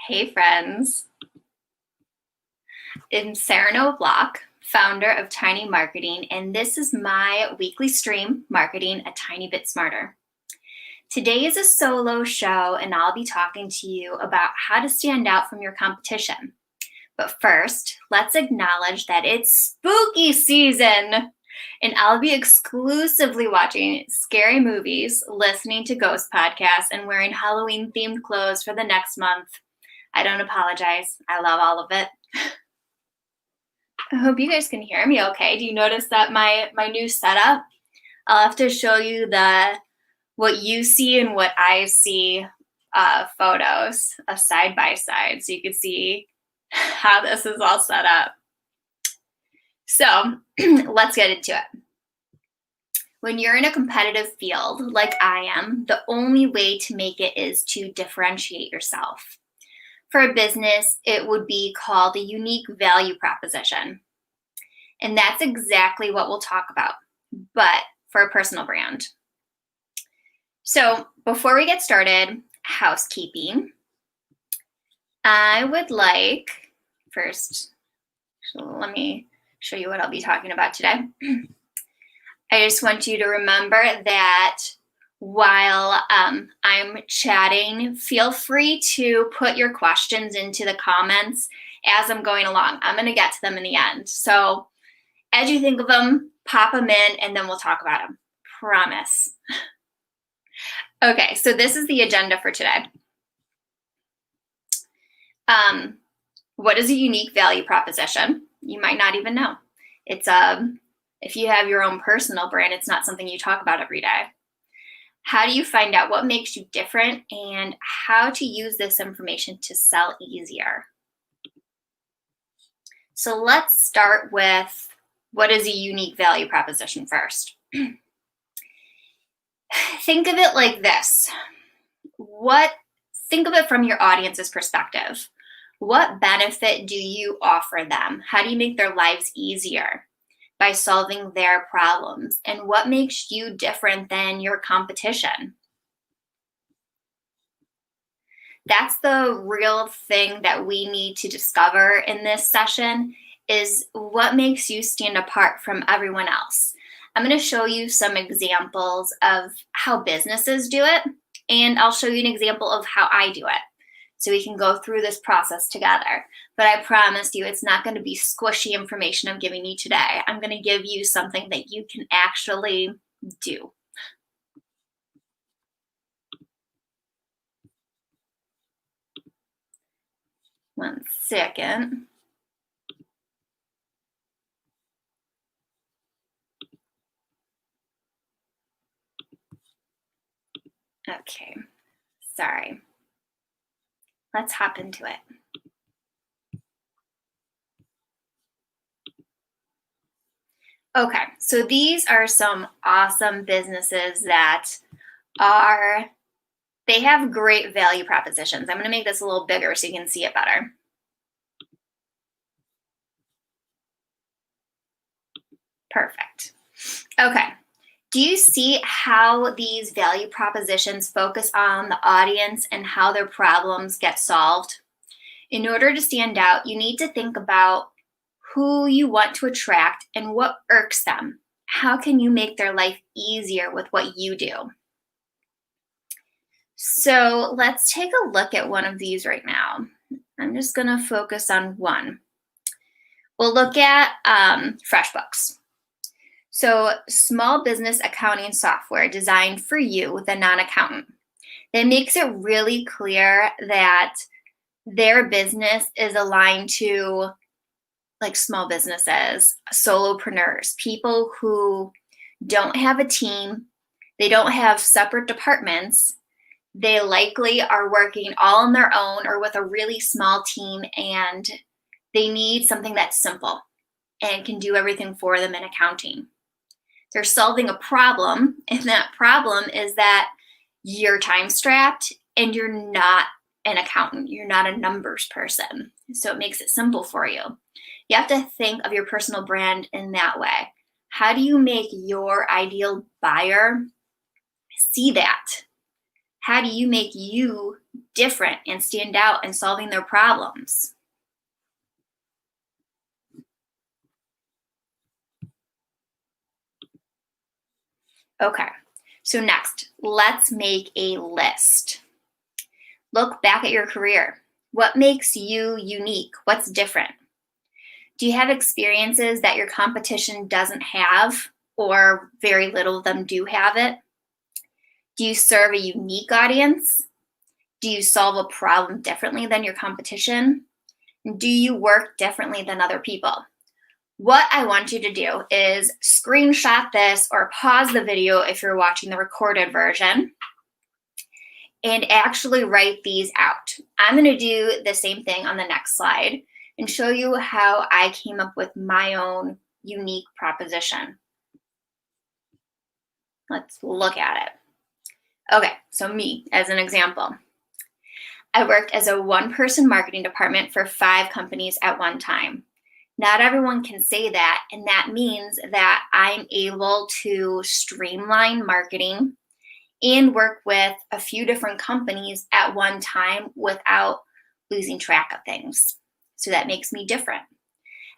Hey friends, I'm Sarah Noah Block, founder of Tiny Marketing, and this is my weekly stream, Marketing a Tiny Bit Smarter. Today is a solo show, and I'll be talking to you about how to stand out from your competition. But first, let's acknowledge that it's spooky season, and I'll be exclusively watching scary movies, listening to ghost podcasts, and wearing Halloween-themed clothes for the next month. I don't apologize. I love all of it. I hope you guys can hear me okay. Do you notice that my new setup? I'll have to show you what you see and what I see photos side by side so you can see how this is all set up. So let's get into it. When you're in a competitive field like I am, the only way to make it is to differentiate yourself. For a business, it would be called a unique value proposition. And that's exactly what we'll talk about, but for a personal brand. So before we get started, housekeeping. I would like, first, let me show you what I'll be talking about today. I just want you to remember that while I'm chatting, feel free to put your questions into the comments as I'm going along. I'm going to get to them in the end. So as you think of them, pop them in, and then we'll talk about them. Promise. Okay, so this is the agenda for today. What is a unique value proposition? You might not even know. It's if you have your own personal brand, it's not something you talk about every day. How do you find out what makes you different and how to use this information to sell easier? So let's start with what is a unique value proposition first. Think of it like this. Think of it from your audience's perspective. What benefit do you offer them? How do you make their lives easier by solving their problems? And what makes you different than your competition? That's the real thing that we need to discover in this session, is what makes you stand apart from everyone else. I'm going to show you some examples of how businesses do it, and I'll show you an example of how I do it, so we can go through this process together. But I promise you, it's not going to be squishy information I'm giving you today. I'm going to give you something that you can actually do. One second. Okay, sorry. Let's hop into it. Okay, so these are some awesome businesses that they have great value propositions. I'm going to make this a little bigger so you can see it better. Perfect. Okay. Do you see how these value propositions focus on the audience and how their problems get solved? In order to stand out, you need to think about who you want to attract and what irks them. How can you make their life easier with what you do? So let's take a look at one of these right now. I'm just going to focus on one. We'll look at FreshBooks. So small business accounting software designed for you, the non-accountant. That makes it really clear that their business is aligned to like small businesses, solopreneurs, people who don't have a team, they don't have separate departments, they likely are working all on their own or with a really small team, and they need something that's simple and can do everything for them in accounting. They're solving a problem, and that problem is that you're time strapped and you're not an accountant. You're not a numbers person. So it makes it simple for you. You have to think of your personal brand in that way. How do you make your ideal buyer see that? How do you make you different and stand out in solving their problems. Okay, so next, let's make a list. Look back at your career. What makes you unique? What's different? Do you have experiences that your competition doesn't have, or very little of them do have it? Do you serve a unique audience? Do you solve a problem differently than your competition? Do you work differently than other people? What I want you to do is screenshot this or pause the video if you're watching the recorded version and actually write these out. I'm going to do the same thing on the next slide and show you how I came up with my own unique proposition. Let's look at it. Okay, so me as an example. I worked as a one-person marketing department for 5 companies at one time. Not everyone can say that, and that means that I'm able to streamline marketing and work with a few different companies at one time without losing track of things. So that makes me different.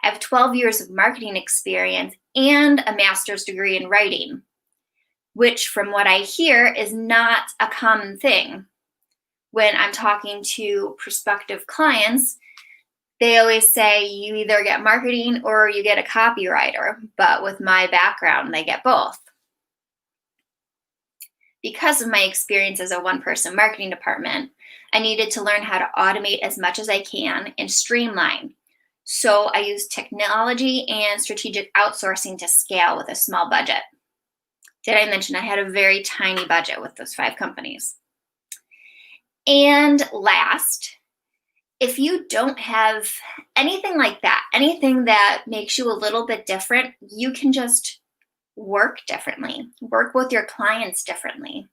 I have 12 years of marketing experience and a master's degree in writing, which from what I hear is not a common thing. When I'm talking to prospective clients, they always say you either get marketing or you get a copywriter, but with my background, they get both. Because of my experience as a one-person marketing department, I needed to learn how to automate as much as I can and streamline. So I use technology and strategic outsourcing to scale with a small budget. Did I mention I had a very tiny budget with those 5 companies? And last, if you don't have anything like that, anything that makes you a little bit different, you can just work differently, work with your clients differently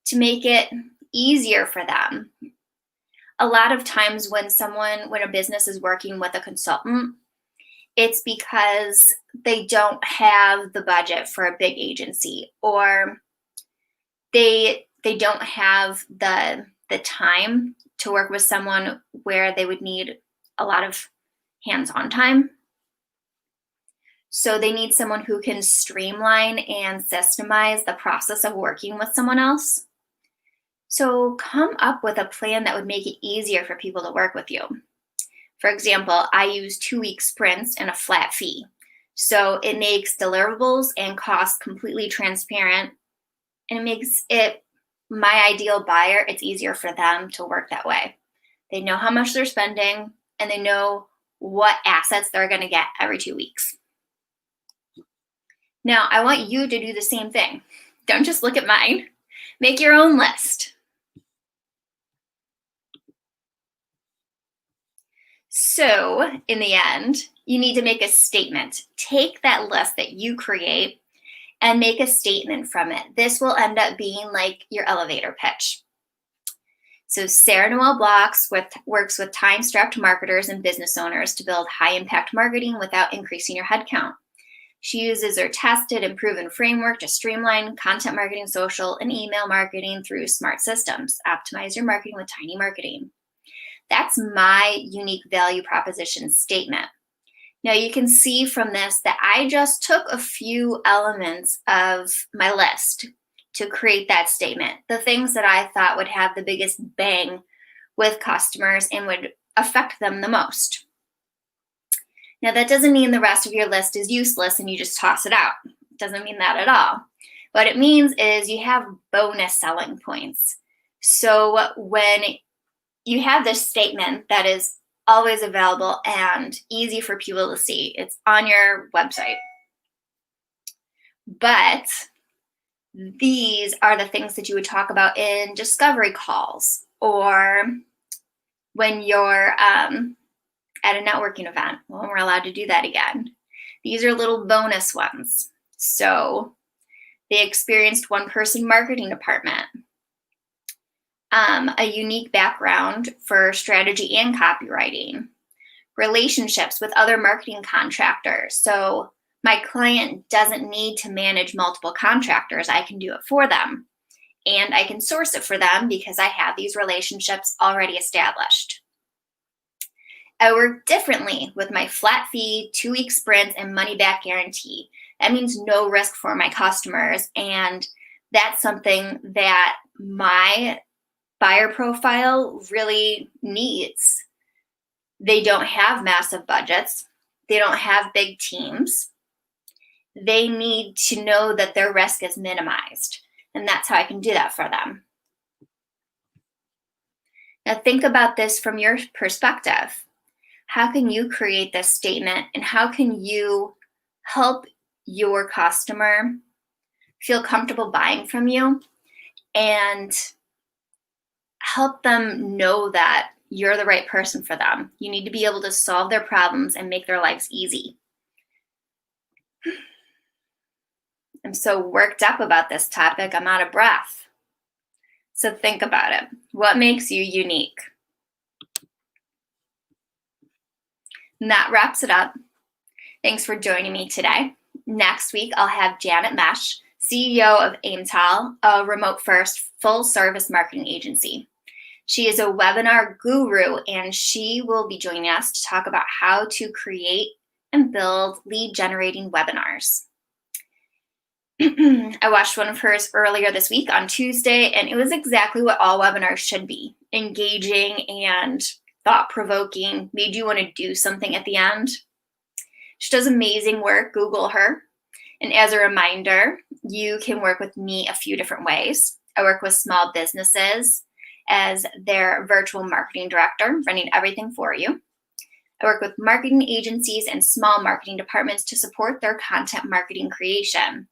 to make it easier for them. A lot of times when a business is working with a consultant, it's because they don't have the budget for a big agency, or they don't have the time to work with someone where they would need a lot of hands-on time. So they need someone who can streamline and systemize the process of working with someone else. So come up with a plan that would make it easier for people to work with you. For example, I use 2-week sprints and a flat fee. So it makes deliverables and costs completely transparent, and it makes it my ideal buyer, it's easier for them to work that way. They know how much they're spending, and they know what assets they're going to get every 2 weeks. Now, I want you to do the same thing. Don't just look at mine. Make your own list. So, in the end, you need to make a statement. Take that list that you create and make a statement from it. This will end up being like your elevator pitch. So Sarah Noel Blocks works with time-strapped marketers and business owners to build high-impact marketing without increasing your headcount. She uses her tested and proven framework to streamline content marketing, social, and email marketing through smart systems. Optimize your marketing with Tiny Marketing. That's my unique value proposition statement. Now you can see from this that I just took a few elements of my list to create that statement, the things that I thought would have the biggest bang with customers and would affect them the most. Now that doesn't mean the rest of your list is useless and you just toss it out. It doesn't mean that at all. What it means is you have bonus selling points. So when you have this statement that is always available and easy for people to see, it's on your website. But these are the things that you would talk about in discovery calls or when you're at a networking event, when we're allowed to do that again. These are little bonus ones. So the experienced one-person marketing department, a unique background for strategy and copywriting, relationships with other marketing contractors. So my client doesn't need to manage multiple contractors. I can do it for them. and I can source it for them because I have these relationships already established. I work differently with my flat fee, 2-week sprints, and money back guarantee. That means no risk for my customers, and that's something that my buyer profile really needs. They don't have massive budgets. They don't have big teams. They need to know that their risk is minimized, and that's how I can do that for them. Now think about this from your perspective. How can you create this statement, and how can you help your customer feel comfortable buying from you and help them know that you're the right person for them? You need to be able to solve their problems and make their lives easy. I'm so worked up about this topic, I'm out of breath. So think about it. What makes you unique? And that wraps it up. Thanks for joining me today. Next week, I'll have Janet Mesh, CEO of Aimtal, a remote-first, full-service marketing agency. She is a webinar guru, and she will be joining us to talk about how to create and build lead-generating webinars. I watched one of hers earlier this week on Tuesday, and it was exactly what all webinars should be: engaging and thought-provoking, made you want to do something at the end. She does amazing work. Google her. And as a reminder, you can work with me a few different ways. I work with small businesses as their virtual marketing director, running everything for you. I work with marketing agencies and small marketing departments to support their content marketing creation.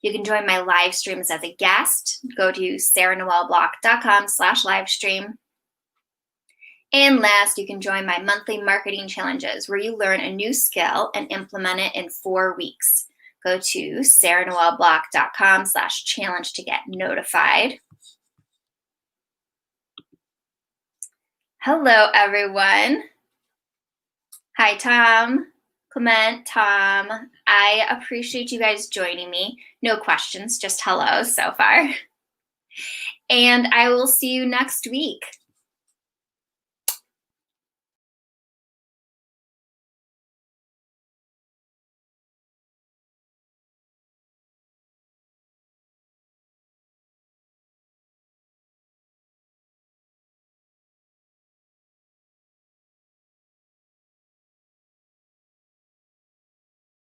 You can join my live streams as a guest. Go to sarahnoelblock.com/livestream. And last, you can join my monthly marketing challenges where you learn a new skill and implement it in 4 weeks. Go to sarahnoelblock.com/challenge to get notified. Hello, everyone. Hi, Tom, Clement, Tom. I appreciate you guys joining me. No questions, just hello so far. And I will see you next week.